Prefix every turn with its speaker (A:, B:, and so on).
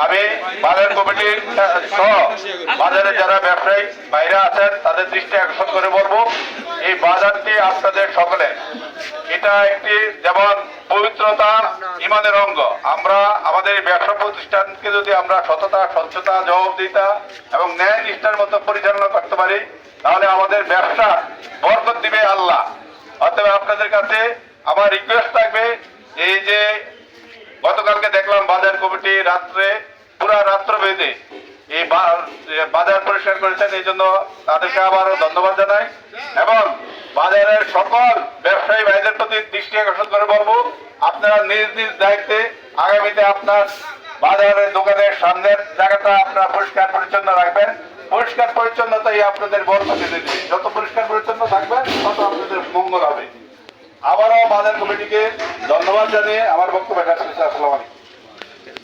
A: আমি বাজার কমিটির সহ বাজারে যারা ব্যবসায়ী বাইরে আছেন তাদের দৃষ্টি আকর্ষণ করে বলবো, এই বাজারটি আপনাদের সকলে, এটা একটি যেমন পবিত্রতা ইমানের অঙ্গ। আমরা আমাদের ব্যবসা প্রতিষ্ঠানকে যদি আমরা সততা, স্বচ্ছতা, জবাবদিহিতা এবং ন্যায় নিষ্ঠার মতো পরিচালনা করতে পারি, তাহলে আমাদের ব্যবসা বরকত দিবে আল্লাহ। অতএব আপনাদের কাছে আমার রিকোয়েস্ট থাকবে, এই যে গতকালকে দেখলাম বাজার কমিটি রাত্রে পুরা রাত্র বেঁধে এই বাজার পরিষ্কার করেছেন, এই জন্য তাদেরকে আবারও ধন্যবাদ জানাই। এবং বাজারের সকল ব্যবসায়ী ভাইদের প্রতি দৃষ্টি আকর্ষণ করে বলবো, আপনারা নিজ নিজ দায়িত্বে আগামীতে আপনার বাজারের দোকানের সামনের জায়গাটা আপনারা পরিষ্কার পরিচ্ছন্ন রাখবেন। পরিষ্কার পরিচ্ছন্নতাই আপনাদের বরকত এনে দেবে। যত পরিষ্কার পরিচ্ছন্ন থাকবেন তত আপনাদের মঙ্গল হবে। আবারও বাজার কমিটিকে ধন্যবাদ জানিয়ে আমার বক্তব্য শেষ করছি। আসসালামু আলাইকুম।